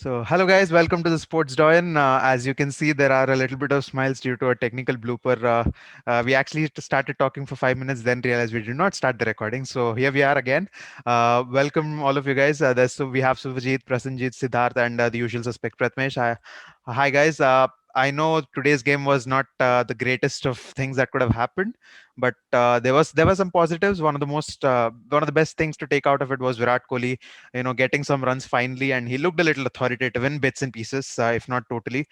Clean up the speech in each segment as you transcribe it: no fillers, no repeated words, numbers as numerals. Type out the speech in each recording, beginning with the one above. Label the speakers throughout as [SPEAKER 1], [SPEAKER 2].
[SPEAKER 1] Hello guys, welcome to the Sports Doyen. As you can see, there are a little bit of smiles due to a technical blooper. We actually started talking for 5 minutes, then realized we did not start the recording. So here we are again. Welcome all of you guys. We have Suvajit, Prasenjit, Siddharth, and the usual suspect Pratmesh. Hi guys. I know today's game was not the greatest of things that could have happened, but there were some positives. One of the best things to take out of it was Virat Kohli, getting some runs finally, and he looked a little authoritative in bits and pieces, if not totally.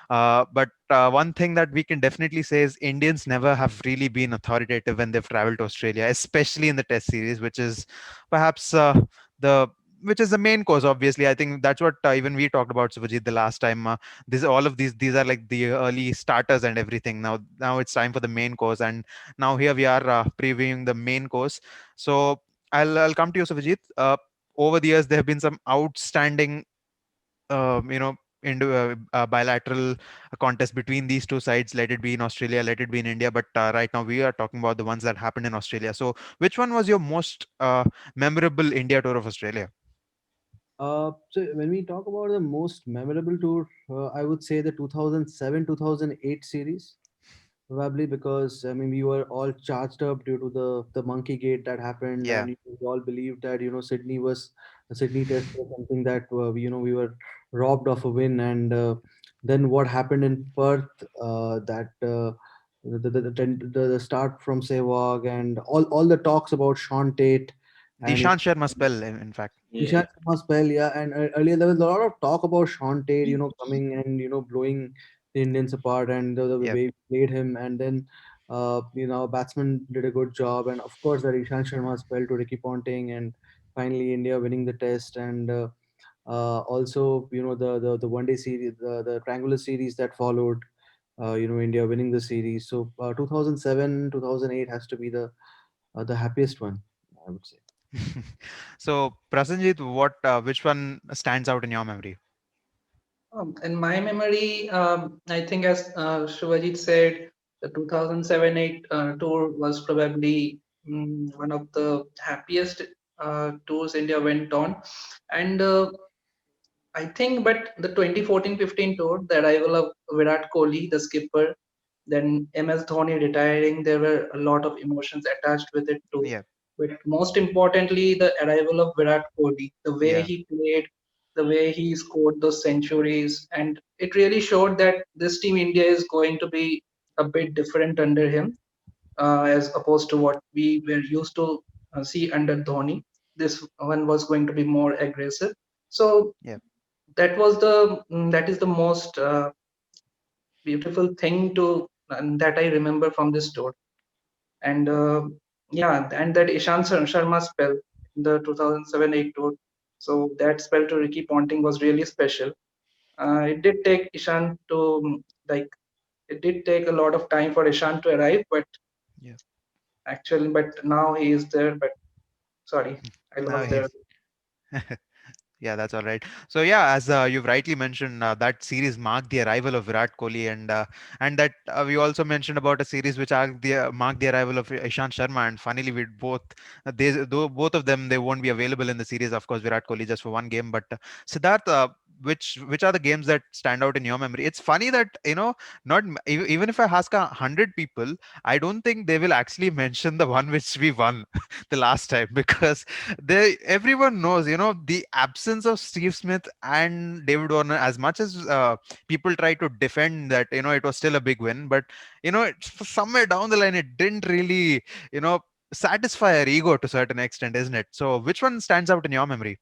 [SPEAKER 1] But one thing that we can definitely say is Indians never have really been authoritative when they've traveled to Australia, especially in the Test series, which is perhaps the which is the main cause. Obviously, I think that's what even we talked about, Subhajit, the last time. This all of these are like the early starters and everything. Now it's time for the main course, and now here we are previewing the main course. So I'll come to you, Subhajit. Over the years, there have been some outstanding, you know, bilateral contest between these two sides. Let it be in Australia, let it be in India. But right now, we are talking about the ones that happened in Australia. So, which one was your most memorable India tour of Australia?
[SPEAKER 2] So when we talk about the most memorable tour, I would say the 2007 2008 series, probably because I mean we were all charged up due to the monkey gate that happened,
[SPEAKER 1] Yeah,
[SPEAKER 2] and we all believed that Sydney Test was something that we were robbed of a win, and then what happened in Perth, that the start from Sehwag and all the talks about Sean Tate
[SPEAKER 1] the
[SPEAKER 2] and
[SPEAKER 1] Ishant Sharma spell, in fact.
[SPEAKER 2] Ishan
[SPEAKER 3] Yeah.
[SPEAKER 2] Sharma spell, yeah, and earlier there was a lot of talk about Sean Tate, coming and blowing the Indians apart, and the
[SPEAKER 1] Yeah.
[SPEAKER 2] way we played him, and then batsman did a good job, and of course that Ishan Sharma spell to Ricky Ponting, and finally India winning the test, and also the one day series, the triangular series that followed, India winning the series. So 2007 2008 has to be the happiest one, I would say.
[SPEAKER 1] So, Prasenjit, which one stands out in your memory?
[SPEAKER 3] In my memory, I think as Shivajit said, the 2007-8 tour was probably one of the happiest tours India went on. And I think, but the 2014-15 tour, the arrival of Virat Kohli, the skipper, then MS Dhoni retiring, there were a lot of emotions attached with it too.
[SPEAKER 1] Yeah,
[SPEAKER 3] But most importantly, the arrival of Virat Kohli, the way
[SPEAKER 1] yeah,
[SPEAKER 3] he played, the way he scored those centuries, and it really showed that this team India is going to be a bit different under him, as opposed to what we were used to see under Dhoni. This one was going to be more aggressive. So
[SPEAKER 1] yeah.
[SPEAKER 3] that is the most beautiful thing to that I remember from this tour. And yeah, and that Sharma spell in the 2007-8 tour. So that spell to Ricky Ponting was really special. It did take Ishan to like it did take a lot of time for Ishan to arrive, but
[SPEAKER 1] Yeah.
[SPEAKER 3] actually, but now he is there. But sorry, I
[SPEAKER 1] Now
[SPEAKER 3] lost there.
[SPEAKER 1] he's Yeah, that's all right. So yeah, as you've rightly mentioned, that series marked the arrival of Virat Kohli, and that we also mentioned about a series which marked the arrival of Ishant Sharma. And finally, we both though both of them, they won't be available in the series. Of course, Virat Kohli just for one game. But Siddharth, which are the games that stand out in your memory? It's funny that not even if I ask 100 people, I don't think they will actually mention the one which we won the last time, because everyone knows, the absence of Steve Smith and David Warner. As much as people try to defend that, it was still a big win, but somewhere down the line, it didn't really, you know satisfy our ego to a certain extent, isn't it? So which one stands out in your memory?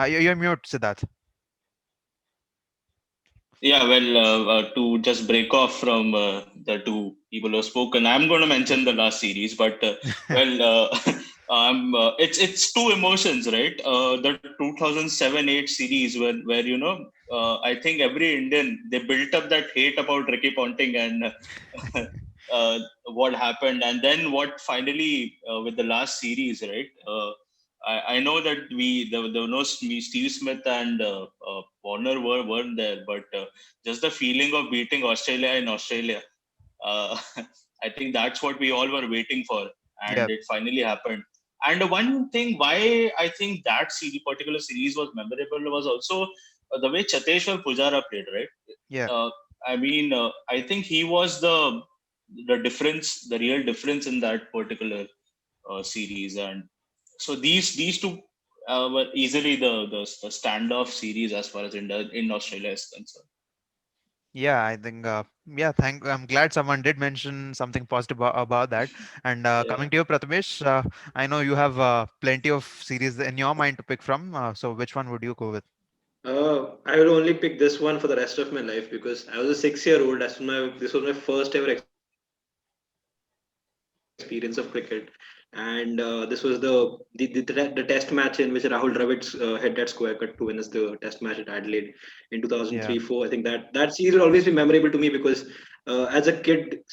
[SPEAKER 1] You're mute, Siddharth.
[SPEAKER 3] Yeah, well, to just break off from the two people who have spoken, I'm going to mention the last series, but well, it's two emotions, right? The 2007-8 series, where I think every Indian, they built up that hate about Ricky Ponting and what happened, and then what finally with the last series, right? I know that there were no Steve Smith and Warner weren't there, but just the feeling of beating Australia in Australia, uh, I think that's what we all were waiting for, and
[SPEAKER 1] Yeah.
[SPEAKER 3] it finally happened.
[SPEAKER 4] And one thing why I think that particular series was memorable was also the way Cheteshwar Pujara played, right?
[SPEAKER 1] Yeah.
[SPEAKER 4] I mean, I think he was the difference, the real difference in that particular series, and so these two were easily the standoff series as far as in Australia is concerned.
[SPEAKER 1] Yeah, I think, I'm glad someone did mention something positive about that. And
[SPEAKER 4] Yeah.
[SPEAKER 1] coming to you, Prathamesh, I know you have plenty of series in your mind to pick from. So which one would you go with?
[SPEAKER 5] I will only pick this one for the rest of my life because I was a 6 year old. This was my first ever experience of cricket, and this was the test match in which Rahul Dravid hit that square cut to win us the test match at Adelaide in 2003-04. I think that
[SPEAKER 1] Yeah.
[SPEAKER 5] series will always be memorable to me because as a kid,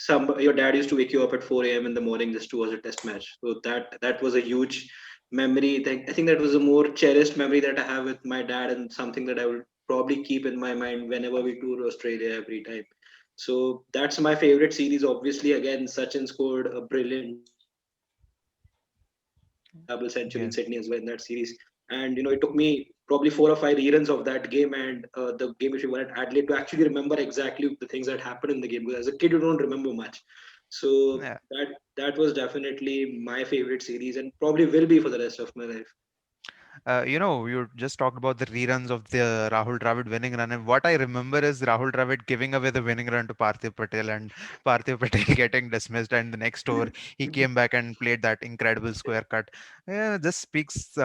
[SPEAKER 5] your dad used to wake you up at 4 a.m. in the morning just to watch a test match. So that was a huge memory. I think that was a more cherished memory that I have with my dad, and something that I will probably keep in my mind whenever we tour Australia every time. So that's my favorite series. Obviously, again, Sachin scored a brilliant double century in Sydney as well in that series. And
[SPEAKER 1] Yeah.
[SPEAKER 5] it took me probably 4 or 5 reruns of that game and the game which we won at Adelaide to actually remember exactly the things that happened in the game. Because as a kid, you don't remember much. So
[SPEAKER 1] Yeah.
[SPEAKER 5] that was definitely my favorite series and probably will be for the rest of my life.
[SPEAKER 1] You just talked about the reruns of the Rahul Dravid winning run, and what I remember is Rahul Dravid giving away the winning run to Parthiv Patel, and Parthiv Patel getting dismissed. And the next over, he came back and played that incredible square cut. Yeah, this speaks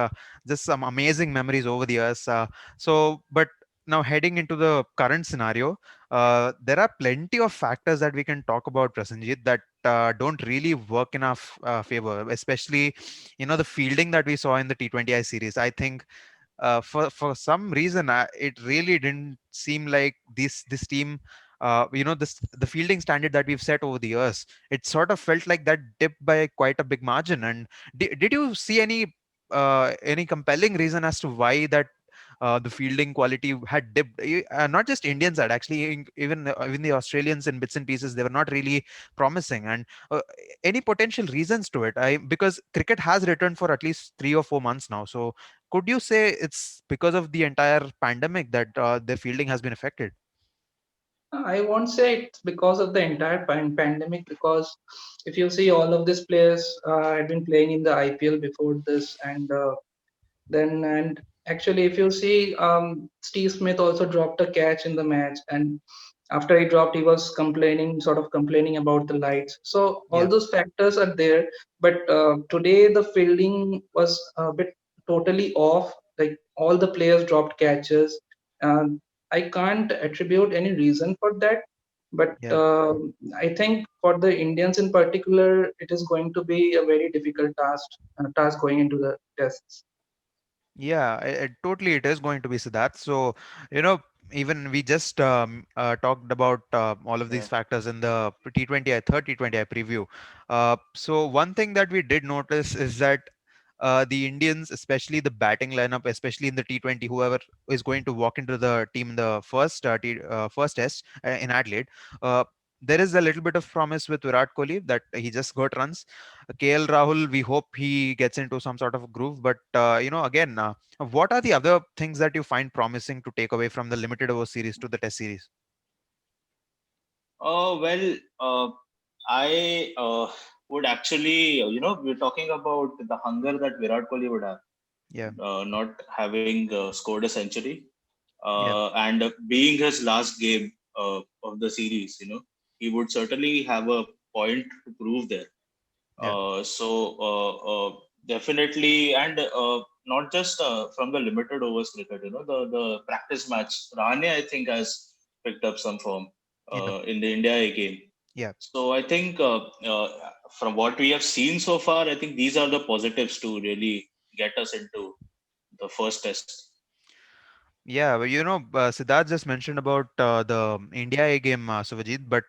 [SPEAKER 1] just some amazing memories over the years. But now heading into the current scenario, there are plenty of factors that we can talk about, Prasenjit, that don't really work in our favor, especially the fielding that we saw in the T20I series. I think for some reason it really didn't seem like this team. The fielding standard that we've set over the years, it sort of felt like that dipped by quite a big margin. And did you see any compelling reason as to why that the fielding quality had dipped? Not just Indians had actually, even the Australians in bits and pieces, they were not really promising. And any potential reasons to it? Because cricket has returned for at least 3 or 4 months now. So could you say it's because of the entire pandemic that the fielding has been affected?
[SPEAKER 3] I won't say it's because of the entire pandemic, because if you see, all of these players had been playing in the IPL before this, and actually, if you see, Steve Smith also dropped a catch in the match, and after he dropped, he was sort of complaining about the lights. So all
[SPEAKER 1] Yeah.
[SPEAKER 3] those factors are there, but today the fielding was a bit totally off. Like, all the players dropped catches. Um, I can't attribute any reason for that, but
[SPEAKER 1] Yeah.
[SPEAKER 3] I think for the Indians in particular, it is going to be a very difficult task going into the tests.
[SPEAKER 1] Yeah, totally. It is going to be Siddharth. So, you know, even we just talked about all of these
[SPEAKER 4] Yeah.
[SPEAKER 1] factors in the third T20I preview. So, one thing that we did notice is that the Indians, especially the batting lineup, especially in the T20, whoever is going to walk into the team in the first test in Adelaide, uh, there is a little bit of promise with Virat Kohli that he just got runs. KL Rahul, we hope he gets into some sort of groove. But again, what are the other things that you find promising to take away from the limited over series to the Test series?
[SPEAKER 4] Well, I would actually, we're talking about the hunger that Virat Kohli would have,
[SPEAKER 1] Yeah,
[SPEAKER 4] not having scored a century,
[SPEAKER 1] yeah,
[SPEAKER 4] and being his last game of the series, he would certainly have a point to prove there.
[SPEAKER 1] yeah,
[SPEAKER 4] Definitely, and not just from the limited overs cricket, the practice match. Rane, I think, has picked up some form
[SPEAKER 1] yeah,
[SPEAKER 4] in the India A game.
[SPEAKER 1] yeah.
[SPEAKER 4] So I think from what we have seen so far, I think these are the positives to really get us into the first test.
[SPEAKER 1] Yeah, well, Siddharth just mentioned about the India A game, Suvajit. But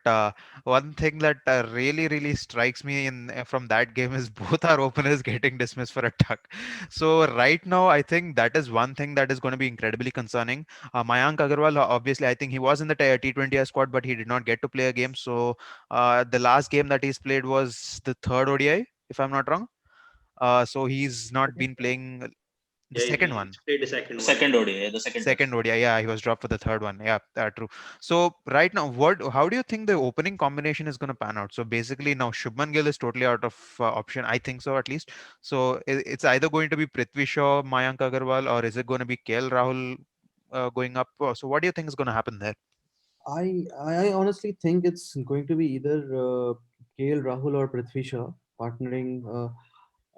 [SPEAKER 1] one thing that really, really strikes me from that game is both our openers getting dismissed for a tuck. So right now, I think that is one thing that is going to be incredibly concerning. Mayank Agarwal, obviously, I think he was in the T20 squad, but he did not get to play a game. So the last game that he's played was the third ODI, if I'm not wrong. So he's not been playing the
[SPEAKER 5] Yeah,
[SPEAKER 1] second
[SPEAKER 5] he
[SPEAKER 1] one.
[SPEAKER 5] played the second
[SPEAKER 4] The
[SPEAKER 5] one.
[SPEAKER 4] second ODI, the second
[SPEAKER 1] Second
[SPEAKER 4] test.
[SPEAKER 1] ODI, yeah, he was dropped for the third one. Yeah, true. So right now, how do you think the opening combination is going to pan out? So basically, now Shubman Gill is totally out of option. I think so, at least. So it's either going to be Prithvi Shaw, Mayank Agarwal, or is it going to be KL Rahul going up? So what do you think is going to happen there?
[SPEAKER 2] I honestly think it's going to be either KL Rahul or Prithvi Shaw partnering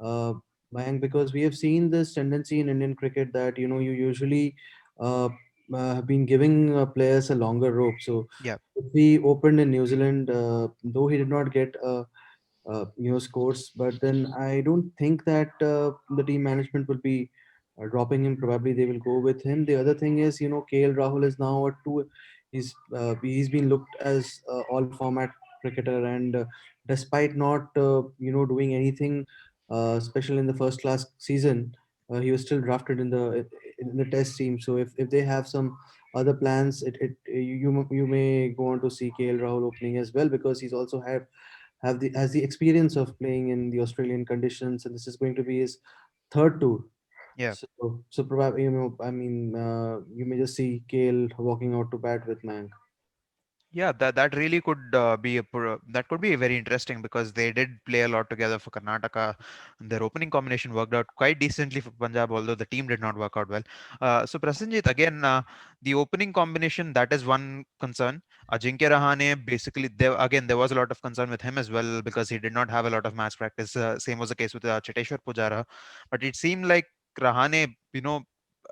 [SPEAKER 2] uh, Mayank, because we have seen this tendency in Indian cricket that you usually uh, have been giving players a longer rope. So
[SPEAKER 1] Yeah,
[SPEAKER 2] if we opened in New Zealand, though he did not get scores. But then I don't think that the team management will be dropping him. Probably they will go with him. The other thing is, KL Rahul is now a two. He's been looked as all format cricketer, and despite not doing anything special in the first class season, he was still drafted in the test team. So if they have some other plans, you may go on to see KL Rahul opening as well, because he's also have the has the experience of playing in the Australian conditions, and this is going to be his third tour.
[SPEAKER 1] yeah.
[SPEAKER 2] So probably, I mean, you may just see Kale walking out to bat with Mank.
[SPEAKER 1] Yeah, that really could be that could be very interesting, because they did play a lot together for Karnataka. Their opening combination worked out quite decently for Punjab, although the team did not work out well. So Prasenjit, again, the opening combination, that is one concern. Ajinkya Rahane, basically, there was a lot of concern with him as well, because he did not have a lot of match practice. Same was the case with Cheteshwar Pujara, but it seemed like Rahane,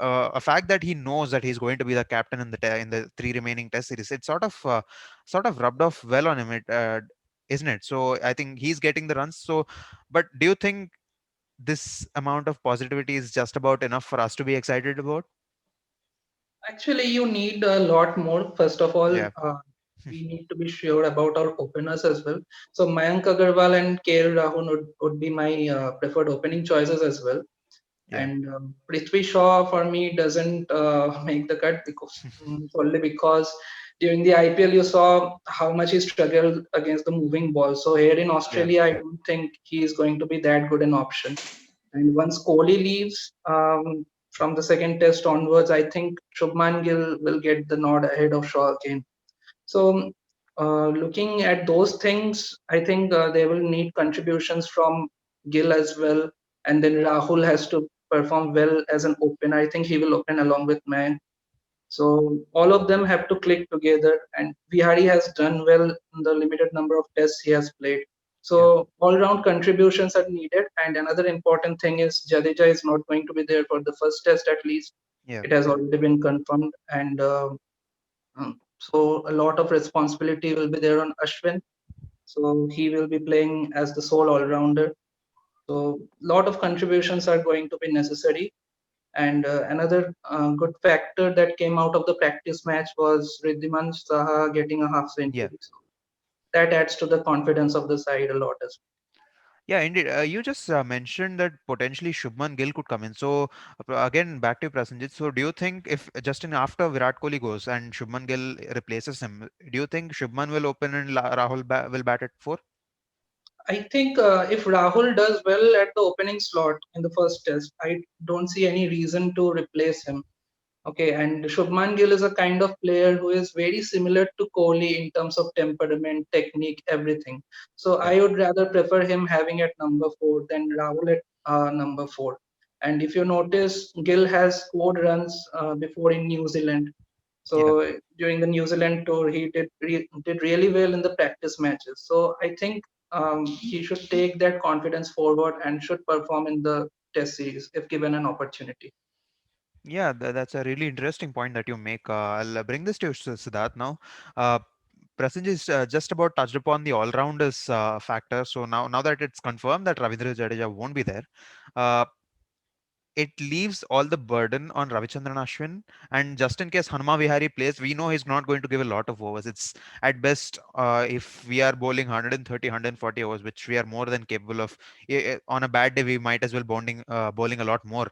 [SPEAKER 1] a fact that he knows that he's going to be the captain in in the three remaining test series, it sort of rubbed off well on him, isn't it? So I think he's getting the runs. So, but do you think this amount of positivity is just about enough for us to be excited about?
[SPEAKER 3] Actually, you need a lot more. First of all,
[SPEAKER 1] Yeah,
[SPEAKER 3] we need to be sure about our openers as well. So Mayank Agarwal and KL Rahul would be my preferred opening choices as well.
[SPEAKER 1] yeah,
[SPEAKER 3] And Prithvi Shaw for me doesn't make the cut, because solely because during the IPL you saw how much he struggled against the moving ball. So here in
[SPEAKER 1] yeah,
[SPEAKER 3] Australia, I don't think he is going to be that good an option. And once Kohli leaves, from the second test onwards, I think Shubman Gill will get the nod ahead of Shaw again. So, looking at those things, I think they will need contributions from Gill as well. And then Rahul has to perform well as an opener. I think he will open along with Man. So all of them have to click together, and Vihari has done well in the limited number of tests he has played.
[SPEAKER 1] yeah,
[SPEAKER 3] So all-round contributions are needed. And another important thing is Jadeja is not going to be there for the first test at least.
[SPEAKER 1] yeah.
[SPEAKER 3] It has already been confirmed, and so a lot of responsibility will be there on Ashwin. So he will be playing as the sole all-rounder. So a lot of contributions are going to be necessary. And another good factor that came out of the practice match was Riddhiman Saha getting a half
[SPEAKER 1] Yeah.
[SPEAKER 3] century. So that adds to the confidence of the side a lot as
[SPEAKER 1] Yeah, indeed. You just mentioned that potentially Shubman Gill could come in. So again, back to you, Prasenjit. So do you think if Justin after Virat Kohli goes and Shubman Gill replaces him, do you think Shubman will open and Rahul will bat at four?
[SPEAKER 3] well. I think if Rahul does well at the opening slot in the first test, I don't see any reason to replace him. Okay, and Shubman Gill is a kind of player who is very similar to Kohli in terms of temperament, technique, everything. So
[SPEAKER 1] Yeah,
[SPEAKER 3] I would rather prefer him having at number four than Rahul at number four. And if you notice, Gill has scored runs before in New Zealand.
[SPEAKER 1] yeah.
[SPEAKER 3] So during the New Zealand tour, he did really well in the practice matches. So I think he should take that confidence forward and should perform in the Test series if given an opportunity.
[SPEAKER 1] Yeah, that's a really interesting point that you make. I'll bring this to Siddharth now. Uh, Prasenjit just about touched upon the all-rounders factor. So now that it's confirmed that Ravindra Jadeja won't be there, uh, it leaves all the burden on Ravichandran Ashwin. And just in case Hanuma Vihari plays, we know he's not going to give a lot of overs. It's at best, if we are bowling 130, 140 overs, which we are more than capable of. On a bad day, we might as well bowling a lot more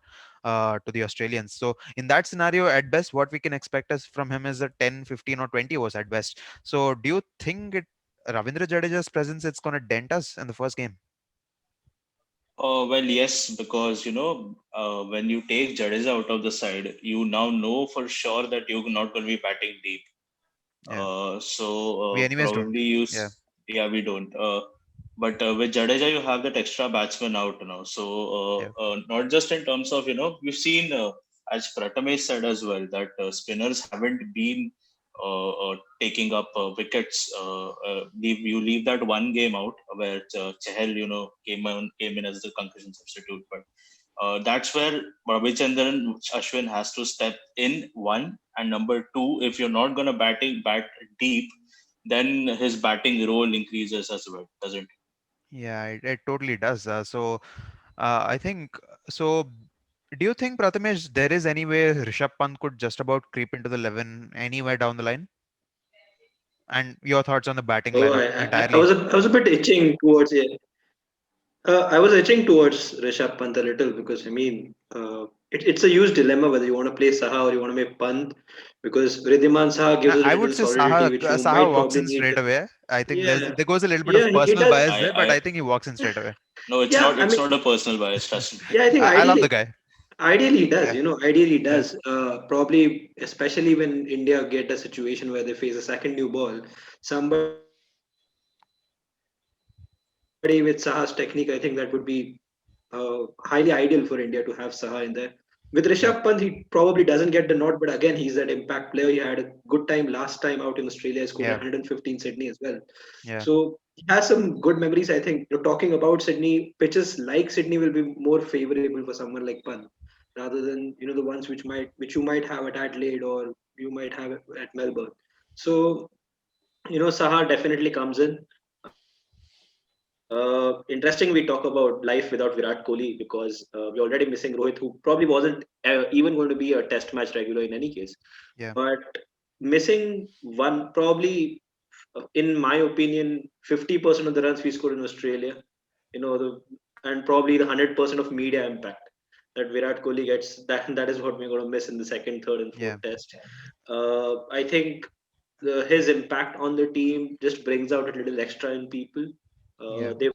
[SPEAKER 1] to the Australians. So in that scenario, at best, what we can expect us from him is a 10, 15 or 20 overs at best. So do you think Ravindra Jadeja's presence, it's going to dent us in the first game?
[SPEAKER 4] Well, yes, because when you take Jadeja out of the side, you now know for sure that you're not going to be batting deep.
[SPEAKER 1] Yeah.
[SPEAKER 4] So
[SPEAKER 1] We anyways don't.
[SPEAKER 4] probably
[SPEAKER 1] Yeah.
[SPEAKER 4] yeah, we don't. But with Jadeja, you have that extra batsman out now. So
[SPEAKER 1] Yeah.
[SPEAKER 4] not just in terms of we've seen as Prathamesh said as well that spinners haven't been taking up wickets. You leave that one game out where Chahal came in as the concussion substitute, but that's where Ravichandran Ashwin has to step in one, and number two, if you're not gonna bat deep, then his batting role increases as well, doesn't it?
[SPEAKER 1] Yeah, it totally does. I think so. Do you think, Prathamesh, there is any way Rishabh Pant could just about creep into the 11 anywhere down the line? And your thoughts on the batting
[SPEAKER 5] Oh,
[SPEAKER 1] lineup entirely?
[SPEAKER 5] I was a bit itching towards it. I was itching towards Rishabh Pant a little because I mean, it's a huge dilemma whether you want to play Saha or you want to make Pant because Riddhiman Saha gives us a
[SPEAKER 1] I would
[SPEAKER 5] little
[SPEAKER 1] say
[SPEAKER 5] solidity which you
[SPEAKER 1] Saha
[SPEAKER 5] might
[SPEAKER 1] walks
[SPEAKER 5] probably
[SPEAKER 1] in
[SPEAKER 5] need.
[SPEAKER 1] straight away. I think
[SPEAKER 5] Yeah,
[SPEAKER 1] there goes a little bit
[SPEAKER 5] yeah,
[SPEAKER 1] of
[SPEAKER 5] he
[SPEAKER 1] personal
[SPEAKER 5] does.
[SPEAKER 1] bias there, but I think he walks in straight away.
[SPEAKER 4] No, it's
[SPEAKER 5] Yeah,
[SPEAKER 4] not.
[SPEAKER 5] I
[SPEAKER 4] It's
[SPEAKER 5] mean,
[SPEAKER 4] not a personal bias, trust me.
[SPEAKER 5] yeah, I think
[SPEAKER 1] I love the guy.
[SPEAKER 5] ideally he does.
[SPEAKER 1] Yeah,
[SPEAKER 5] Ideally he
[SPEAKER 1] yeah,
[SPEAKER 5] does. Probably, especially when India get a situation where they face a second new ball, somebody with Saha's technique, I think that would be highly ideal for India to have Saha in there. With
[SPEAKER 1] yeah,
[SPEAKER 5] Rishabh Pant, he probably doesn't get the nod, but again, he's that impact player. He had a good time last time out in Australia. He scored
[SPEAKER 1] yeah,
[SPEAKER 5] 115 Sydney as well.
[SPEAKER 1] yeah,
[SPEAKER 5] So he has some good memories. I think talking about Sydney, pitches like Sydney will be more favorable for someone like Pant rather than the ones which you might have at Adelaide or you might have at Melbourne. So Saha definitely comes in. Interesting, we talk about life without Virat Kohli because we're already missing Rohit, who probably wasn't even going to be a test match regular in any case.
[SPEAKER 1] yeah,
[SPEAKER 5] But missing one, probably, in my opinion, 50% of the runs we scored in Australia, and probably the 100% of media impact that Virat Kohli gets, that is what we're going to miss in the second, third, and fourth
[SPEAKER 1] yeah,
[SPEAKER 5] test. I think his impact on the team just brings out a little extra in people.
[SPEAKER 1] yeah,
[SPEAKER 5] They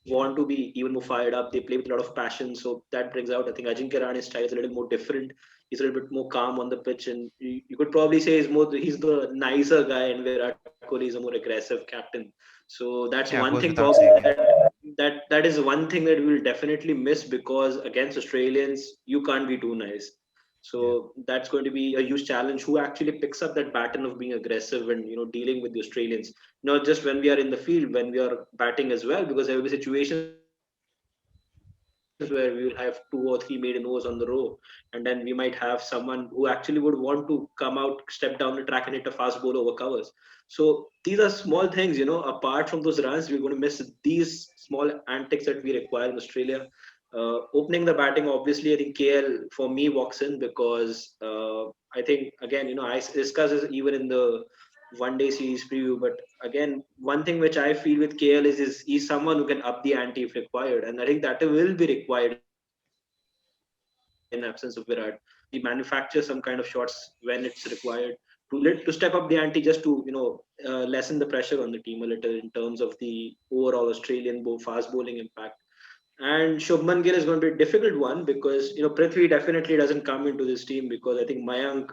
[SPEAKER 5] want to be even more fired up. They play with a lot of passion, so that brings out. I think Ajinkya Rahane's style is a little more different. He's a little bit more calm on the pitch, and you could probably say he's the nicer guy, and Virat Kohli is a more aggressive captain. So that's one
[SPEAKER 1] yeah.
[SPEAKER 5] thing
[SPEAKER 1] Goes
[SPEAKER 5] probably
[SPEAKER 1] without saying. Yeah,
[SPEAKER 5] that is one thing that we'll definitely miss because against Australians you can't be too nice.
[SPEAKER 1] yeah,
[SPEAKER 5] So that's going to be a huge challenge. Who actually picks up that baton of being aggressive and dealing with the Australians? Not just when we are in the field, when we are batting as well, because there will be situations where we will have two or three maiden overs on the row, and then we might have someone who actually would want to come out, step down the track, and hit a fast ball over covers. So these are small things, apart from those runs, we're going to miss these small antics that we require in Australia. Opening the batting, obviously, I think KL for me walks in because I think again, I discussed this even in the one day series preview. But again, one thing which I feel with KL is he's someone who can up the ante if required, and I think that will be required in absence of Virat. He manufactures some kind of shots when it's required to step up the ante just to lessen the pressure on the team a little in terms of the overall Australian fast bowling impact. And Shubman Gill is going to be a difficult one because Prithvi definitely doesn't come into this team because I think Mayank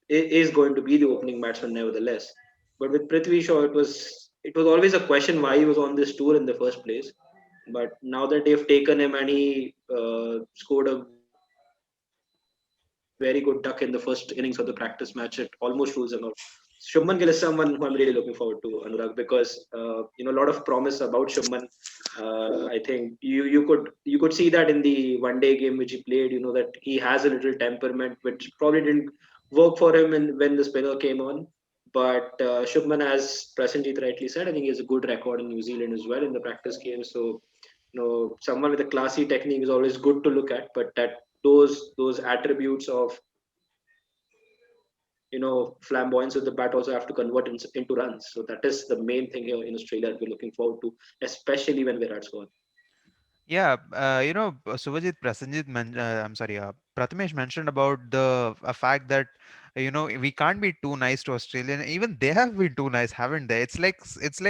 [SPEAKER 5] is going to be the opening batsman nevertheless. But with Prithvi Shaw, it was always a question why he was on this tour in the first place. But now that they've taken him and he scored a very good duck in the first innings of the practice match, it almost rules him out. Shubman Gill is someone who I'm really looking forward to, Anurag, because a lot of promise about Shubman. I think you could see that in the one day game which he played. That he has a little temperament which probably didn't work for him when the spinner came on. But Shubman, as Prasenjit rightly said, I think he has a good record in New Zealand as well in the practice game. So someone with a classy technique is always good to look at. But that those attributes of flamboyance with the bat also have to convert into runs. So that is the main thing here in Australia that we're looking forward to, especially when Virat's gone.
[SPEAKER 1] yeah. Suvajit, I'm sorry, Prathamesh mentioned about the fact that we can't be too nice to Australia. Even they have been too nice, haven't they? It's like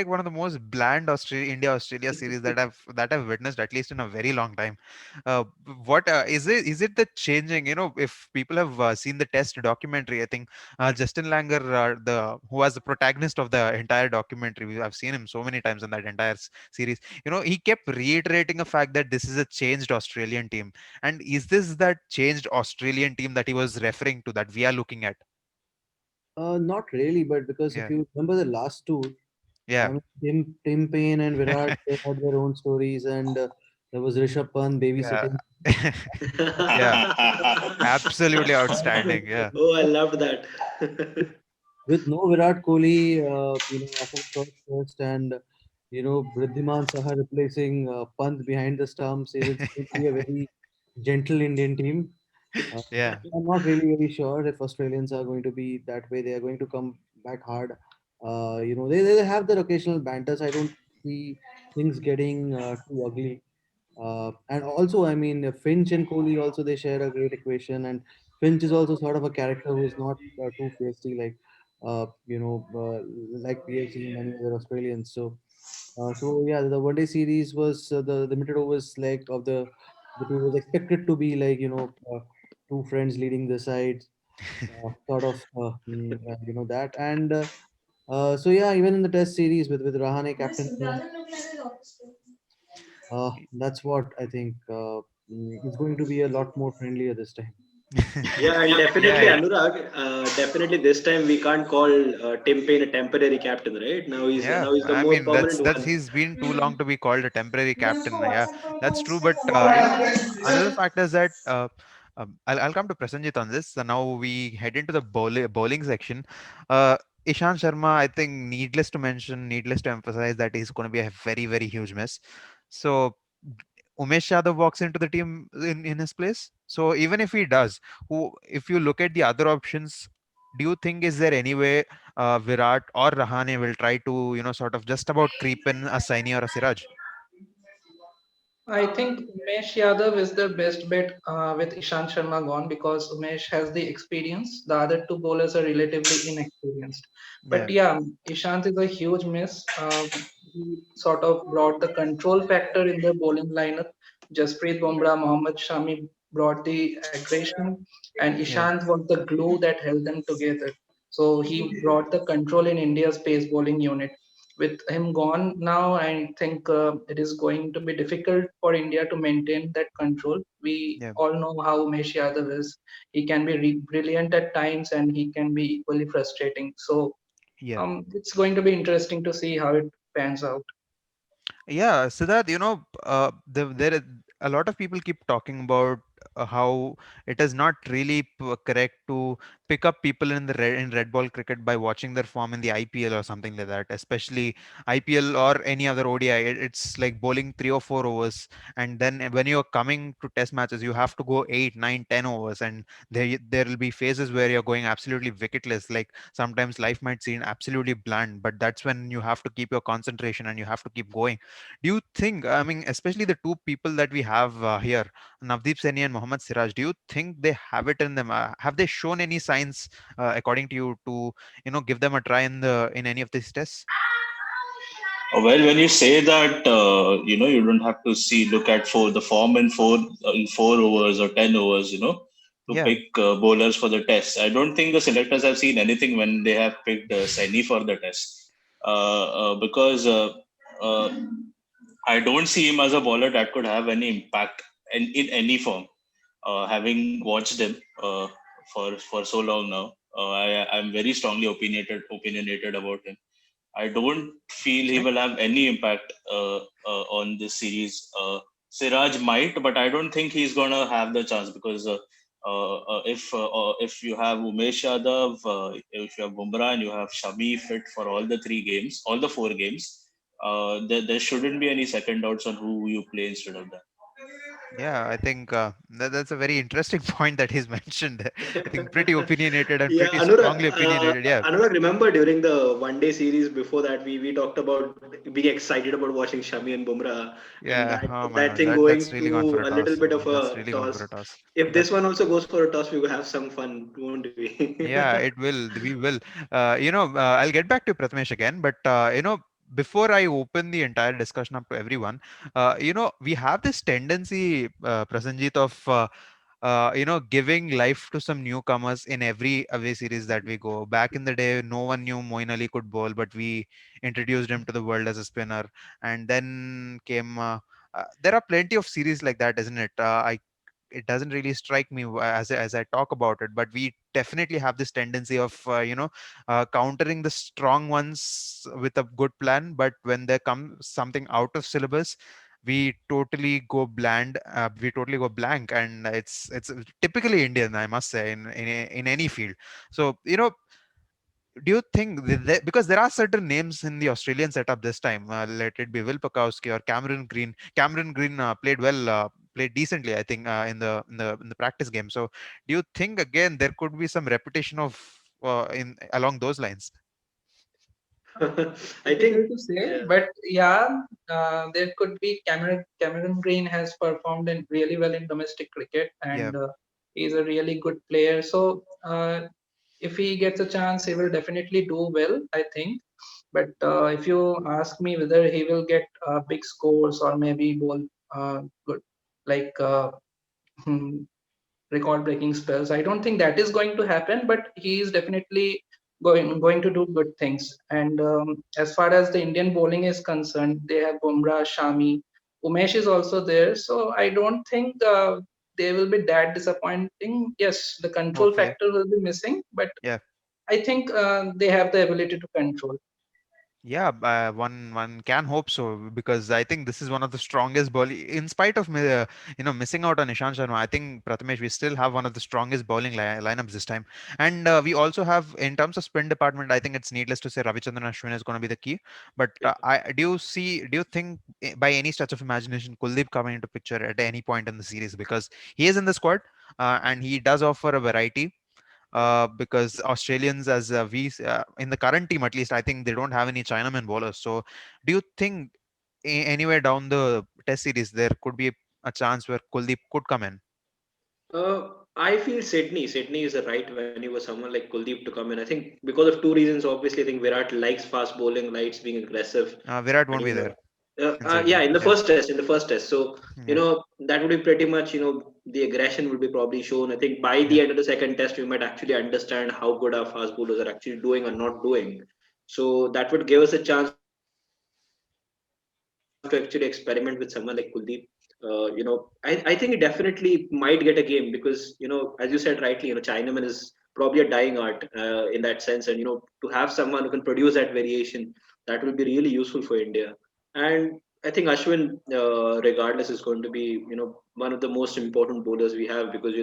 [SPEAKER 1] one of the most bland Australia series that I've witnessed, at least in a very long time. What is it? Is it the changing? If people have seen the Test documentary, I think Justin Langer, the who was the protagonist of the entire documentary, I've seen him so many times in that entire series. He kept reiterating the fact that this is a changed Australian team. And is this that changed Australian team that he was referring to, that we are looking at?
[SPEAKER 2] Not really, but because if
[SPEAKER 1] Yeah,
[SPEAKER 2] you remember the last tour,
[SPEAKER 1] yeah,
[SPEAKER 2] Tim Payne and Virat, they had their own stories, and there was Rishabh Pant
[SPEAKER 1] yeah.
[SPEAKER 2] babysitting.
[SPEAKER 1] Yeah, absolutely outstanding. Yeah,
[SPEAKER 5] Oh, I loved that.
[SPEAKER 2] With no Virat Kohli, after the first test, and Wriddhiman Saha replacing Pant behind the stumps, it's going to be a very gentle Indian team.
[SPEAKER 1] yeah,
[SPEAKER 2] I'm not really very sure if Australians are going to be that way. They are going to come back hard. They have their occasional banters. I don't see things getting too ugly. And also, I mean, Finch and Kohli also, they share a great equation. And Finch is also sort of a character who is not too feisty like we have seen many other Australians. So yeah, the one day series was the limited overs leg of the tour was expected to be like two friends leading the side, that. And so yeah, even in the Test series with Rahane captain, that's what I think. It's going to be a lot more friendlier this time.
[SPEAKER 5] Yeah, and
[SPEAKER 1] yeah,
[SPEAKER 5] definitely
[SPEAKER 1] yeah.
[SPEAKER 5] Anurag. Definitely this time we can't call Tim Payne a temporary captain, right?
[SPEAKER 1] Yeah,
[SPEAKER 5] Now he's the
[SPEAKER 1] I
[SPEAKER 5] more
[SPEAKER 1] mean that's
[SPEAKER 5] permanent
[SPEAKER 1] that's
[SPEAKER 5] one.
[SPEAKER 1] he's been too long to be called a temporary captain. Yeah, that's true. But another fact is that I'll come to Prasanjit on this. So now we head into the bowling section. Uh, Ishan Sharma, I think, needless to emphasize that he's going to be a very, very huge miss. So Umesh Yadav walks into the team in his place. So even if he does, if you look at the other options, do you think is there any way Virat or Rahane will try to sort of just about creep in a Saini or a Siraj?
[SPEAKER 3] I think Umesh Yadav is the best bet with Ishant Sharma gone because Umesh has the experience. The other two bowlers are relatively inexperienced. But
[SPEAKER 1] Yeah,
[SPEAKER 3] yeah, Ishant is a huge miss. He sort of brought the control factor in the bowling lineup. Jasprit Bumrah, Mohammad Shami brought the aggression, and
[SPEAKER 1] yeah,
[SPEAKER 3] Ishant was the glue that held them together. So he brought the control in India's pace bowling unit. With him gone now, I think it is going to be difficult for India to maintain that control. We
[SPEAKER 1] yeah,
[SPEAKER 3] all know how Umesh Yadav is. He can be brilliant at times and he can be equally frustrating. So
[SPEAKER 1] yeah.
[SPEAKER 3] it's going to be interesting to see how it pans out.
[SPEAKER 1] Yeah, Siddharth, there a lot of people keep talking about how it is not really correct to pick up people in red ball cricket by watching their form in the IPL or something like that, especially IPL or any other ODI. It's like bowling 3 or 4 overs, and then when you're coming to test matches, you have to go 8, 9, 10 overs, and there will be phases where you're going absolutely wicketless. Like sometimes life might seem absolutely bland, but that's when you have to keep your concentration and you have to keep going. Do you think, I mean, especially the two people that we have here, Navdeep Saini and Mohammad Siraj, do you think they have it in them? Have they shown any signs, according to you, to give them a try in any of these tests?
[SPEAKER 4] Well, when you say that, you don't have to look at the form in 4 overs or 10 overs, to
[SPEAKER 1] Yeah,
[SPEAKER 4] pick bowlers for the test. I don't think the selectors have seen anything when they have picked Saini for the test, because uh, I don't see him as a bowler that could have any impact in any form. Having watched him for so long now, I'm very strongly opinionated about him. I don't feel he
[SPEAKER 1] interesting.
[SPEAKER 4] will have any impact on this series. Siraj might, but I don't think he's gonna have the chance because if you have Umesh Yadav, if you have Bumrah and you have Shami fit for all the 3 games, all the 4 games, there shouldn't be any second doubts on who you play instead of that.
[SPEAKER 1] Yeah, I think that's a very interesting point that he's mentioned there. I think pretty opinionated and
[SPEAKER 5] Yeah,
[SPEAKER 1] pretty strongly opinionated. Yeah,
[SPEAKER 5] Anurag, remember during the one day series before that, we talked about being excited about watching Shami and Bumrah, and
[SPEAKER 1] yeah. Oh my
[SPEAKER 5] that
[SPEAKER 1] God,
[SPEAKER 5] thing
[SPEAKER 1] that's
[SPEAKER 5] going
[SPEAKER 1] really gone for
[SPEAKER 5] to
[SPEAKER 1] a
[SPEAKER 5] a little
[SPEAKER 1] toss.
[SPEAKER 5] bit of
[SPEAKER 1] That's
[SPEAKER 5] a
[SPEAKER 1] really gone for
[SPEAKER 5] toss.
[SPEAKER 1] a toss.
[SPEAKER 5] If
[SPEAKER 1] That
[SPEAKER 5] this one also goes for a toss, we will have some fun, won't we?
[SPEAKER 1] Yeah, it will. We will. I'll get back to Prathamesh again, but before I open the entire discussion up to everyone, we have this tendency, Prasanjit, of giving life to some newcomers in every away series that we go. Back in the day, no one knew Moeen Ali could bowl, but we introduced him to the world as a spinner, and then came. There are plenty of series like that, isn't it? I It doesn't really strike me as I talk about it, but we definitely have this tendency of countering the strong ones with a good plan, but when there comes something out of syllabus, we totally go bland. We totally go blank, and it's typically Indian, I must say, in any field. So do you think because there are certain names in the Australian setup this time, let it be Will Pakowski or Cameron Green. Cameron Green played well, played decently, I think, in the practice game. So, do you think again there could be some repetition of in along those lines?
[SPEAKER 5] I think,
[SPEAKER 3] Difficult to say,
[SPEAKER 5] yeah.
[SPEAKER 3] but yeah, there could be. Cameron Green has performed in really well in domestic cricket,
[SPEAKER 1] Yeah.
[SPEAKER 3] and he's a really good player. So if he gets a chance, he will definitely do well, I think. But if you ask me whether he will get big scores or maybe bowl good, like record breaking spells. I don't think that is going to happen, but he is definitely going to do good things. And as far as the Indian bowling is concerned, they have Bumrah, Shami, Umesh is also there. So I don't think they will be that disappointing. Yes, the control
[SPEAKER 1] Okay.
[SPEAKER 3] factor will be missing, but
[SPEAKER 1] Yeah.
[SPEAKER 3] I think they have the ability to control.
[SPEAKER 1] Yeah, one can hope so, because I think this is one of the strongest bowling. In spite of missing out on Ishan Sharma, I think Prathamesh, we still have one of the strongest bowling lineups this time, and we also have, in terms of spin department, I think it's needless to say Ravichandran Ashwin is going to be the key. But do you think by any stretch of imagination Kuldeep coming into picture at any point in the series, because he is in the squad, and he does offer a variety, because Australians, as in the current team at least, I think they don't have any Chinaman bowlers. So, do you think anywhere down the Test series there could be a chance where Kuldeep could come in?
[SPEAKER 5] I feel Sydney is the right venue for someone like Kuldeep to come in. I think because of two reasons. Obviously, I think Virat likes fast bowling, likes being aggressive,
[SPEAKER 1] Virat
[SPEAKER 5] and
[SPEAKER 1] won't be there in
[SPEAKER 5] yeah,
[SPEAKER 1] Sydney.
[SPEAKER 5] in the
[SPEAKER 1] Yeah,
[SPEAKER 5] first test, so
[SPEAKER 1] yeah,
[SPEAKER 5] that would be pretty much, the aggression would be probably shown. I think by
[SPEAKER 1] yeah.
[SPEAKER 5] the end of the second test, we might actually understand how good our fast bowlers are actually doing or not doing. So that would give us a chance to actually experiment with someone like Kuldeep. I think he definitely might get a game because, as you said rightly, Chinaman is probably a dying art in that sense, and to have someone who can produce that variation, that will be really useful for India. And I think Ashwin, regardless, is going to be one of the most important bowlers we have because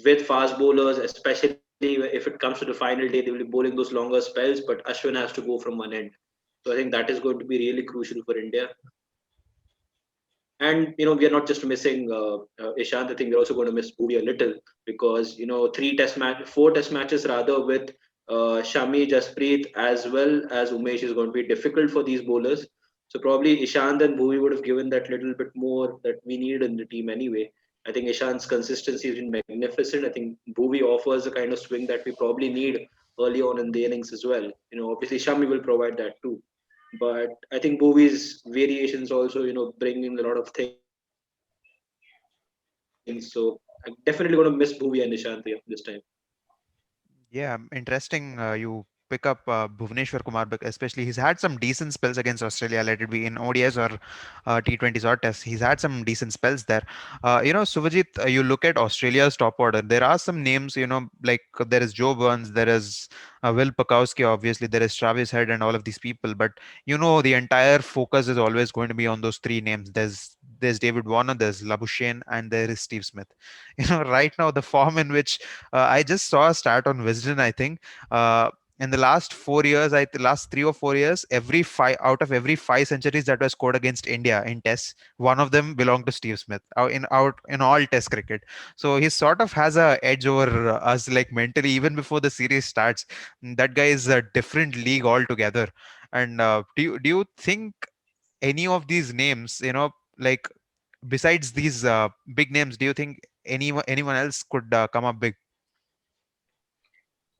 [SPEAKER 5] with fast bowlers, especially if it comes to the final day, they will be bowling those longer spells, but Ashwin has to go from one end. So I think that is going to be really crucial for India. And we are not just missing Ishant. I think we're also going to miss Bhuvi a little because four test matches rather with Shami, Jasprit as well as Umesh is going to be difficult for these bowlers. So probably Ishant and Bhuvi would have given that little bit more that we needed in the team anyway. I think Ishant's consistency has been magnificent. I think Bhuvi offers the kind of swing that we probably need early on in the innings as well. Obviously Shami will provide that too, but I think Bowie's variations also, bring in a lot of things. So I'm definitely going to miss Bowie and Nishant this time.
[SPEAKER 1] Yeah, interesting. You pick up Bhuvneshwar Kumar, especially he's had some decent spells against Australia, let it be in ODIs or T20s or Tests. He's had some decent spells there. Suvajit, you look at Australia's top order. There are some names, like there is Joe Burns, there is Will Pakowski, obviously there is Travis Head, and all of these people. But the entire focus is always going to be on those three names. There's David Warner, there's Labuschagne, and there is Steve Smith. Right now the form in which I just saw a stat on Wisden, I think. in the last 4 years, last 3 or 4 years, every 5 centuries that were scored against India in tests, one of them belonged to Steve Smith in all test cricket. So he sort of has a edge over us, like mentally, even before the series starts. That guy is a different league altogether. And do you think any of these names, like besides these big names, do you think anyone else could come up big?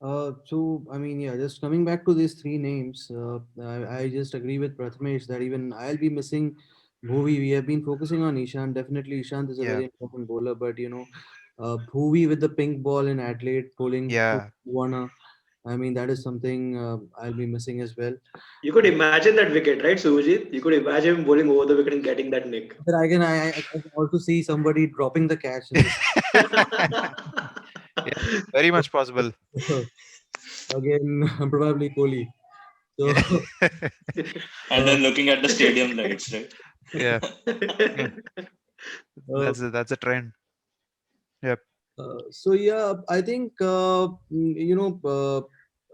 [SPEAKER 2] So I mean, yeah, just coming back to these three names, I just agree with Prathamesh that even I'll be missing Bhuvi. We have been focusing on Ishan. Definitely, Ishant is a
[SPEAKER 1] Yeah,
[SPEAKER 2] very important bowler, but Bhuvi with the pink ball in Adelaide bowling to
[SPEAKER 1] yeah.
[SPEAKER 2] Warner. I mean, that is something I'll be missing as well.
[SPEAKER 5] You could imagine that wicket, right, Suvajit? You could imagine him bowling over the wicket and getting that nick.
[SPEAKER 2] But I can also see somebody dropping the catch in this.
[SPEAKER 1] Yeah, very much possible.
[SPEAKER 2] Again, probably Kohli. So,
[SPEAKER 1] Yeah.
[SPEAKER 4] And
[SPEAKER 2] uh,
[SPEAKER 4] then looking at the stadium lights, right?
[SPEAKER 1] Yeah, yeah.
[SPEAKER 2] uh,
[SPEAKER 1] That's a trend. Yep.
[SPEAKER 2] so yeah, I think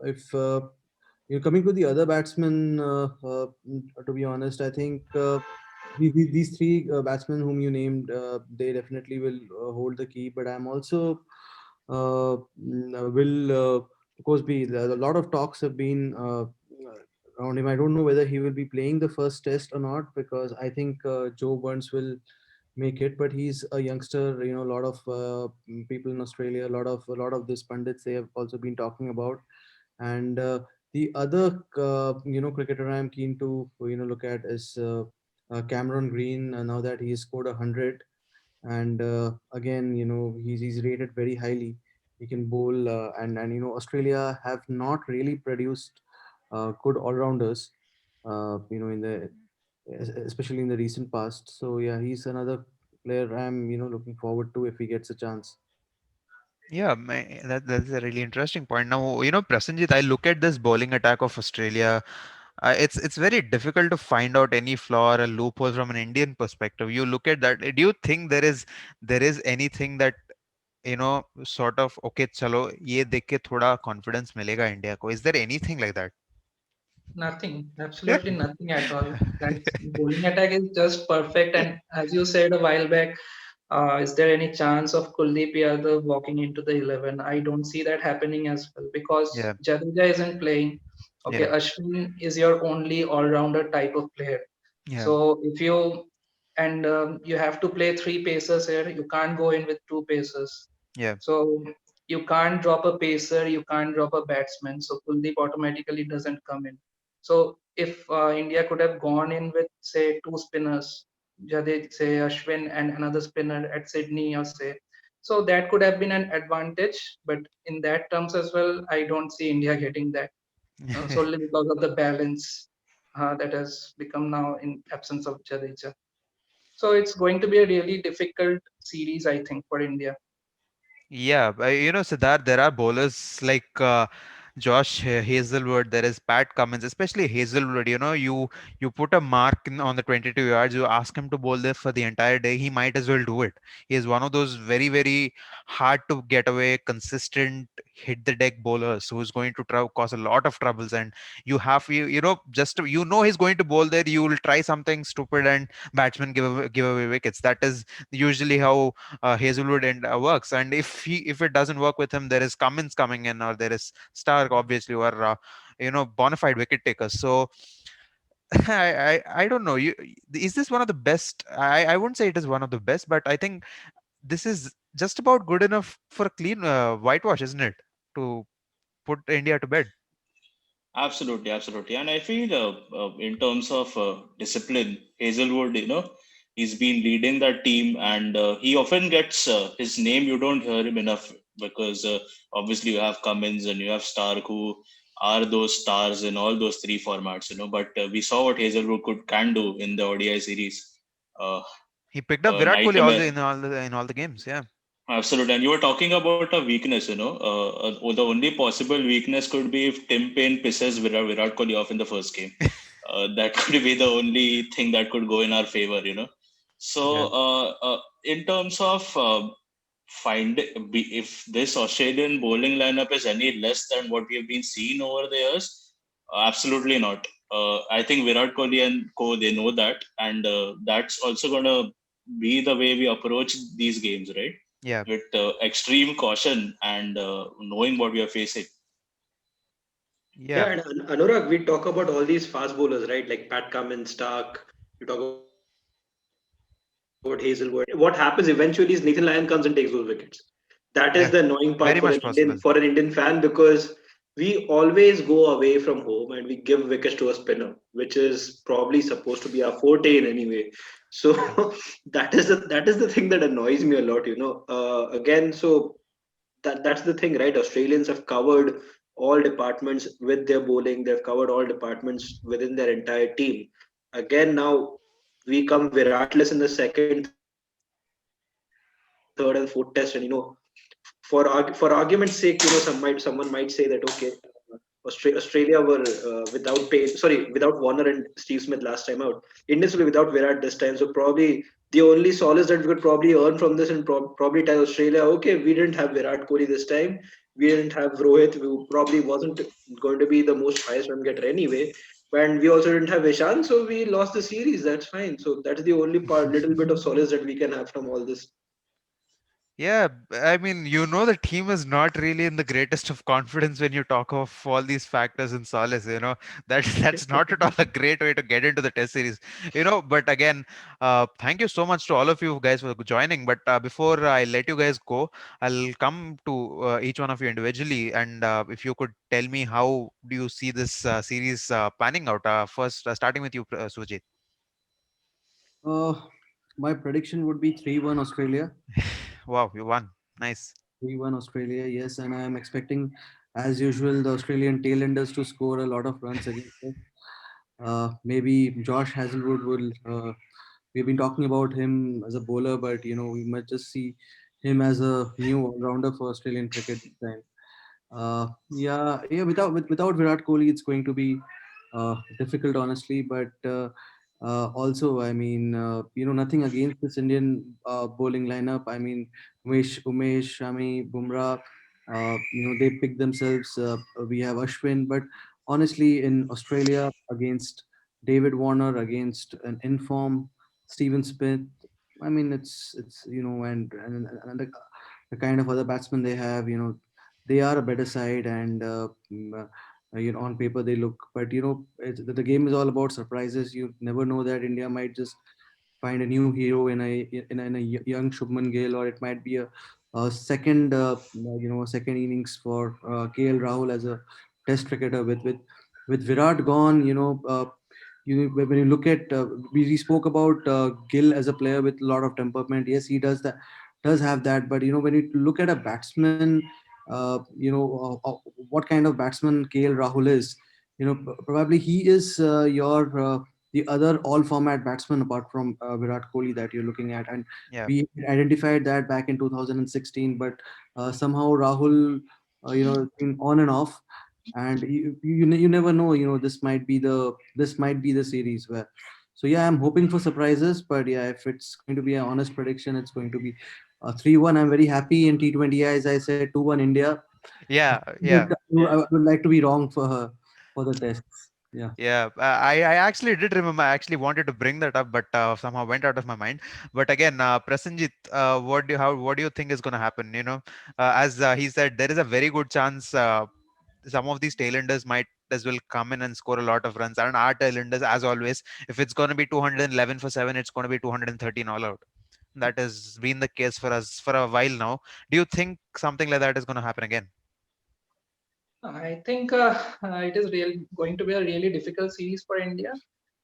[SPEAKER 2] if you're coming to the other batsmen, to be honest, I think these three batsmen whom you named, they definitely will hold the key. But I'm also will of course be a lot of talks have been around him. I don't know whether he will be playing the first test or not because I think Joe Burns will make it, but he's a youngster. A lot of people in Australia, a lot of these pundits, they have also been talking about. And the other cricketer I'm keen to look at is Cameron Green. Now that he's scored 100, and again, he's rated very highly. He can bowl, and Australia have not really produced good all rounders. In the especially in the recent past. So yeah, he's another player I'm looking forward to if he gets a chance.
[SPEAKER 1] Yeah, that's a really interesting point. Now, Prasenjit, I look at this bowling attack of Australia. It's very difficult to find out any flaw or a loophole from an Indian perspective. You look at that. Do you think there is anything that sort of, okay, chalo ye dekh ke thoda confidence milega India ko? Is there anything like that?
[SPEAKER 3] Nothing, absolutely nothing at all. That bowling attack is just perfect. And as you said a while back, is there any chance of Kuldeep Yadav walking into the 11? I don't see that happening as well because
[SPEAKER 1] Yeah,
[SPEAKER 3] Jadeja isn't playing. Okay,
[SPEAKER 1] yeah,
[SPEAKER 3] Ashwin is your only all-rounder type of player.
[SPEAKER 1] yeah,
[SPEAKER 3] So if you and you have to play three pacers here, you can't go in with two pacers.
[SPEAKER 1] yeah.
[SPEAKER 3] So you can't drop a pacer, you can't drop a batsman. So Kuldeep automatically doesn't come in. So if India could have gone in with say two spinners, Jadej, say Ashwin and another spinner at Sydney or say, so that could have been an advantage. But in that terms as well, I don't see India getting that solely because of the balance that has become now in absence of Jadeja. So it's going to be a really difficult series, I think, for India.
[SPEAKER 1] Yeah, Siddharth, there are bowlers like Josh Hazelwood. There is Pat Cummins, especially Hazelwood. You put a mark on the 22 yards. You ask him to bowl there for the entire day. He might as well do it. He is one of those very, very hard to get away, consistent hit the deck bowlers who's going to cause a lot of troubles. And he's going to bowl there. You will try something stupid and batsmen give away wickets. That is usually how Hazelwood works. And if it doesn't work with him, there is Cummins coming in, or there is Stark, obviously, who are bona fide wicket takers. So I don't know. Is this one of the best? I wouldn't say it is one of the best, but I think this is just about good enough for a clean whitewash, isn't it? To put India to bed.
[SPEAKER 4] Absolutely, absolutely. And I feel in terms of discipline, Hazelwood, he's been leading that team, and he often gets his name. You don't hear him enough because obviously you have Cummins and you have Stark, who are those stars in all those three formats, But we saw what Hazelwood can do in the ODI series. Uh,
[SPEAKER 1] He picked up Virat Kohli also
[SPEAKER 4] Nightmare.
[SPEAKER 1] in all the games. Yeah.
[SPEAKER 4] Absolutely. And you were talking about a weakness, the only possible weakness could be if Tim Payne pisses Virat Kohli off in the first game. That could be the only thing that could go in our favor, So,
[SPEAKER 1] Yeah.
[SPEAKER 4] in terms of if this Australian bowling lineup is any less than what we have been seeing over the years, absolutely not. I think Virat Kohli and Co, they know that, and that's also gonna be the way we approach these games, right?
[SPEAKER 1] Yeah.
[SPEAKER 4] With extreme caution and knowing what we are facing.
[SPEAKER 1] Yeah.
[SPEAKER 5] Yeah, and Anurag, we talk about all these fast bowlers, right? Like Pat Cummins, Stark. You talk about Hazelwood. What happens eventually is Nathan Lyon comes and takes those wickets. That is the
[SPEAKER 1] Yeah.
[SPEAKER 5] annoying part
[SPEAKER 1] Very much possible.
[SPEAKER 5] For an Indian fan, because we always go away from home and we give wickets to a spinner, which is probably supposed to be our forte in any way. So that is the thing that annoys me a lot. Again, so that's the thing, right? Australians have covered all departments with their bowling. They've covered all departments within their entire team. Again, now we come Viratless in the second, third, and fourth test, and for argument's sake, someone might say that okay, Australia were without Payne, sorry, without Warner and Steve Smith last time out. Indians will be without Virat this time, so probably the only solace that we could probably earn from this and probably tell Australia, okay, we didn't have Virat Kohli this time, we didn't have Rohit, who probably wasn't going to be the most highest run getter anyway, and we also didn't have Ishan, so we lost the series. That's fine. So that's the only part, little bit of solace that we can have from all this.
[SPEAKER 1] Yeah, I mean, the team is not really in the greatest of confidence when you talk of all these factors in solace. That's not at all a great way to get into the test series. But again, thank you so much to all of you guys for joining. But before I let you guys go, I'll come to each one of you individually, and if you could tell me how do you see this series panning out? First, starting with you, Sujit.
[SPEAKER 2] Uh, my prediction would be 3-1 Australia.
[SPEAKER 1] Wow, you won. Nice.
[SPEAKER 2] 3-1 Australia, yes, and I am expecting, as usual, the Australian tailenders to score a lot of runs against us. Maybe Josh Hazelwood will. We've been talking about him as a bowler, but we might just see him as a new all-rounder for Australian cricket this time. Yeah. Without Virat Kohli, it's going to be difficult, honestly. But also, I mean, nothing against this Indian bowling lineup. I mean, Umesh, Shami, Bumrah. They pick themselves. We have Ashwin, but honestly, in Australia against David Warner, against an inform Stephen Smith. I mean, it's and the kind of other batsmen they have. They are a better side, and on paper they look, but the game is all about surprises. You never know that India might just find a new hero in a young Shubman Gill, or it might be a second second innings for KL Rahul as a test cricketer with Virat gone. When you look at we spoke about Gill as a player with a lot of temperament. Yes, he does have that, but when you look at a batsman, what kind of batsman KL Rahul is. Probably he is your the other all format batsman apart from Virat Kohli that you're looking at, and
[SPEAKER 1] Yeah.
[SPEAKER 2] we identified that back in 2016. But somehow Rahul, been on and off, and you never know. This might be the series where. So yeah, I'm hoping for surprises, but yeah, if it's going to be an honest prediction, it's going to be 3-1. I'm very happy in T20. As I said, 2-1 India.
[SPEAKER 1] Yeah.
[SPEAKER 2] But
[SPEAKER 1] Yeah.
[SPEAKER 2] I would like to be wrong for the tests. Yeah.
[SPEAKER 1] Yeah, I actually did remember. I actually wanted to bring that up, but somehow went out of my mind. But again, Prasenjit, what do you think is going to happen? As he said, there is a very good chance some of these tailenders might as well come in and score a lot of runs. And our tailenders, as always, if it's going to be 211 for seven, it's going to be 213 all out. That has been the case for us for a while now. Do you think something like that is going to happen again?
[SPEAKER 3] I think it is going to be a really difficult series for India.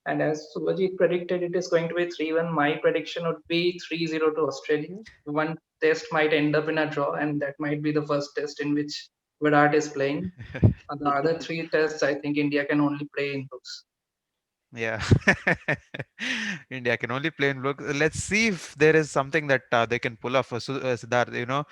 [SPEAKER 3] And as Subhajit predicted, it is going to be 3-1. My prediction would be 3-0 to Australia. One test might end up in a draw, and that might be the first test in which Virat is playing. The other three tests, I think India can only play in books.
[SPEAKER 1] Yeah. India can only play in blue. Let's see if there is something that they can pull off. Siddharth,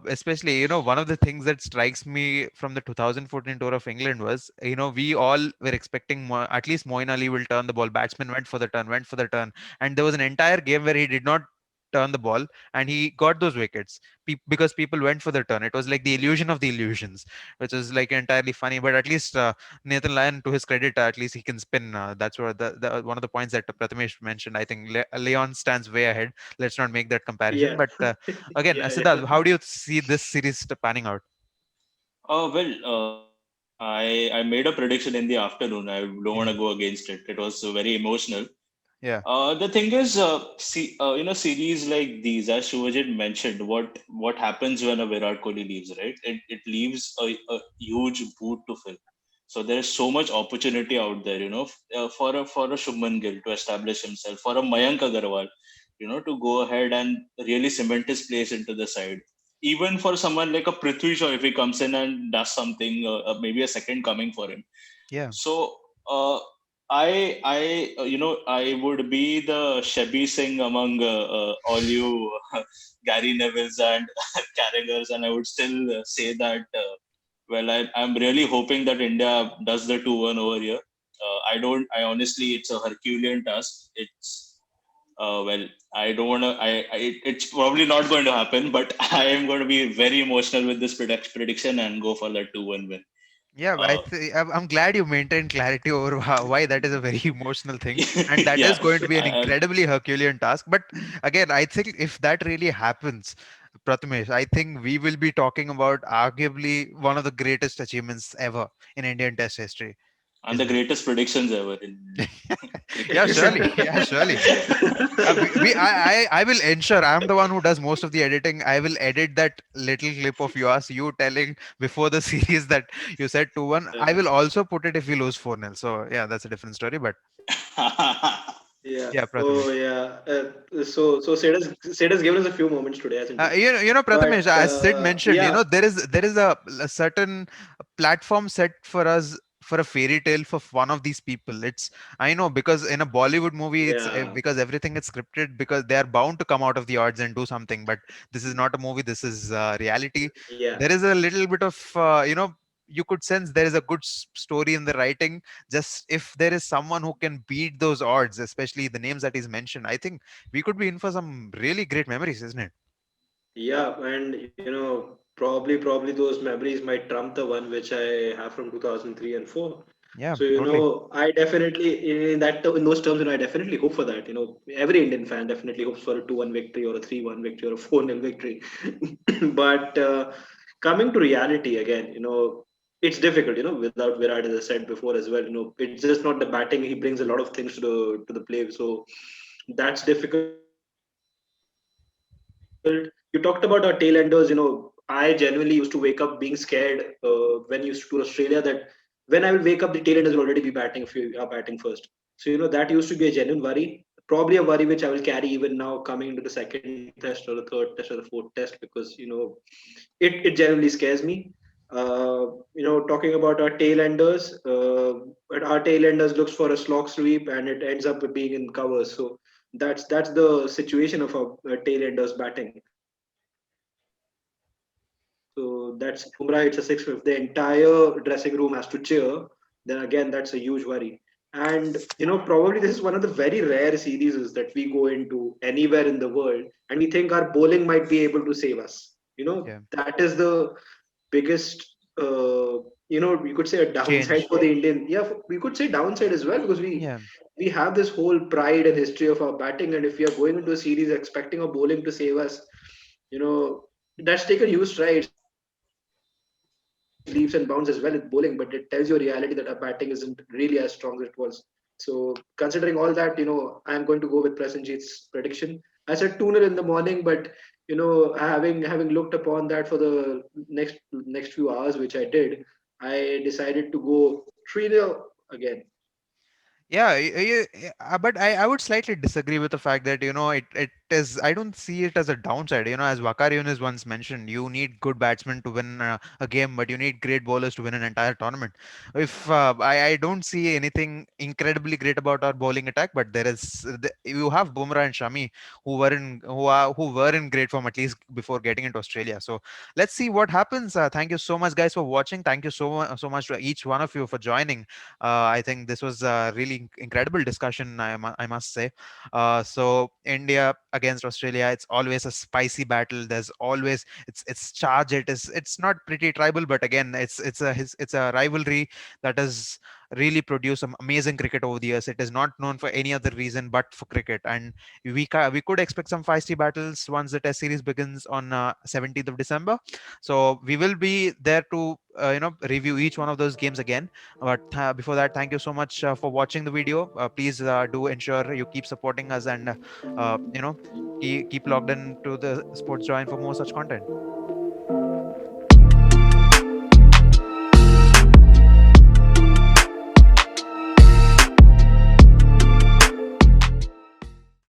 [SPEAKER 1] especially, one of the things that strikes me from the 2014 tour of England was, we all were expecting at least Moeen Ali will turn the ball. Batsman went for the turn. And there was an entire game where he did not turn the ball, and he got those wickets because people went for the turn. It was like the illusion of the illusions, which is like entirely funny. But at least Nathan Lyon, to his credit, at least he can spin. That's what the one of the points that Prathamesh mentioned. I think Leon stands way ahead. Let's not make that comparison.
[SPEAKER 5] Yeah.
[SPEAKER 1] But again,
[SPEAKER 5] Yeah,
[SPEAKER 1] Siddharth,
[SPEAKER 5] yeah.
[SPEAKER 1] how do you see this series panning out?
[SPEAKER 4] Well, I made a prediction in the afternoon. I don't want
[SPEAKER 1] Yeah,
[SPEAKER 4] to go against it. It was very emotional.
[SPEAKER 1] yeah,
[SPEAKER 4] The thing is, series like these, as Shivajit mentioned, what happens when a Virat Kohli leaves, right? It leaves a huge boot to fill. So there is so much opportunity out there, for a Shubman Gill to establish himself, for a Mayank Agarwal, to go ahead and really cement his place into the side. Even for someone like a Prithvi Shaw, if he comes in and does something, maybe a second coming for him.
[SPEAKER 1] yeah.
[SPEAKER 4] So uh, I would be the Shabby Singh among all you Gary Nevilles and Carragers, and I would still say that. Well, I'm really hoping that India does the 2-1 over here. I don't. I honestly, it's a Herculean task. Well, I don't want to. It's probably not going to happen, but I am going to be very emotional with this prediction and go for that 2-1 win.
[SPEAKER 1] Yeah,
[SPEAKER 4] Uh,
[SPEAKER 1] I'm glad you maintained clarity over why that is a very emotional thing, and that is
[SPEAKER 4] yeah,
[SPEAKER 1] going to be an
[SPEAKER 4] I,
[SPEAKER 1] incredibly Herculean task. But again, I think if that really happens, Prathamesh, I think we will be talking about arguably one of the greatest achievements ever in Indian Test history,
[SPEAKER 4] and the
[SPEAKER 1] isn't it?
[SPEAKER 4] greatest predictions ever in
[SPEAKER 1] Yeah,
[SPEAKER 4] cricket.
[SPEAKER 1] surely. Yeah, surely. I will ensure I'm the one who does most of the editing. I will edit that little clip of yours, you telling before the series that you said 2-1. I will also put it if we lose 4-0. So, yeah, that's a different story. But
[SPEAKER 5] Yeah.
[SPEAKER 1] yeah,
[SPEAKER 5] Oh,
[SPEAKER 1] Prathamesh.
[SPEAKER 5] yeah. So Sid has given us a few moments today, hasn't he?
[SPEAKER 1] Prathamesh,
[SPEAKER 5] But
[SPEAKER 1] as Sid mentioned,
[SPEAKER 5] yeah,
[SPEAKER 1] there is a certain platform set for us for a fairy tale for one of these people. It's I know because in a Bollywood movie, it's
[SPEAKER 5] yeah,
[SPEAKER 1] because everything is scripted because they are bound to come out of the odds and do something. But this is not a movie. This is reality.
[SPEAKER 5] yeah,
[SPEAKER 1] There is a little bit of you could sense there is a good story in the writing. Just if there is someone who can beat those odds, especially the names that is mentioned, I think we could be in for some really great memories, isn't it?
[SPEAKER 5] yeah. And probably those memories might trump the one which I have from 2003 and 4.
[SPEAKER 1] Yeah,
[SPEAKER 5] So
[SPEAKER 1] totally.
[SPEAKER 5] I definitely in those terms, I definitely hope for that. Every Indian fan definitely hopes for a 2-1 victory or a 3-1 victory or a 4-0 victory. But coming to reality again, it's difficult. Without Virat, as I said before as well. It's just not the batting. He brings a lot of things to the play. So that's difficult. You talked about our tailenders. I genuinely used to wake up being scared when you used to tour Australia that when I will wake up, the tailenders will already be batting if you are batting first. So that used to be a genuine worry. Probably a worry which I will carry even now coming into the second test or the third test or the fourth test because it genuinely scares me. Talking about our tailenders, but our tailenders looks for a slog sweep and it ends up with being in covers. So that's the situation of our tailenders batting. So that's if Bumrah hits a six, if the entire dressing room has to cheer, then again that's a huge worry. And probably this is one of the very rare series that we go into anywhere in the world and we think our bowling might be able to save us. That is
[SPEAKER 1] Yeah,
[SPEAKER 5] the biggest you could say a downside for the
[SPEAKER 1] change.
[SPEAKER 5] Indian. Yeah, we could say downside as well because we
[SPEAKER 1] Yeah,
[SPEAKER 5] we have this whole pride and history of our batting, and if we are going into a series expecting our bowling to save us, you know that's taken huge strides, leaps and bounds as well with bowling, but it tells you a reality that our batting isn't really as strong as it was. So considering all that, I'm going to go with Prasenjit's prediction. I said 2-0 in the morning, but having looked upon that for the next few hours, which I did, I decided to go 3-0 again.
[SPEAKER 1] yeah, but I would slightly disagree with the fact that it is. I don't see it as a downside. As Wakar Yunis once mentioned, you need good batsmen to win a game, but you need great bowlers to win an entire tournament. If I don't see anything incredibly great about our bowling attack, but you have Bumrah and Shami who were in great form at least before getting into Australia. So let's see what happens. Thank you so much, guys, for watching. Thank you so much to each one of you for joining. I think this was a really incredible discussion. I must say. So India again. against Australia, it's always a spicy battle. There's always it's charge. It's not pretty tribal, but again, it's a rivalry that has really produced some amazing cricket over the years. It is not known for any other reason but for cricket, and we could expect some feisty battles once the Test series begins on 17th of December. So we will be there to review each one of those games again. But before that, thank you so much for watching the video. Please do ensure you keep supporting us, and keep logged in to the Sports Join for more such content.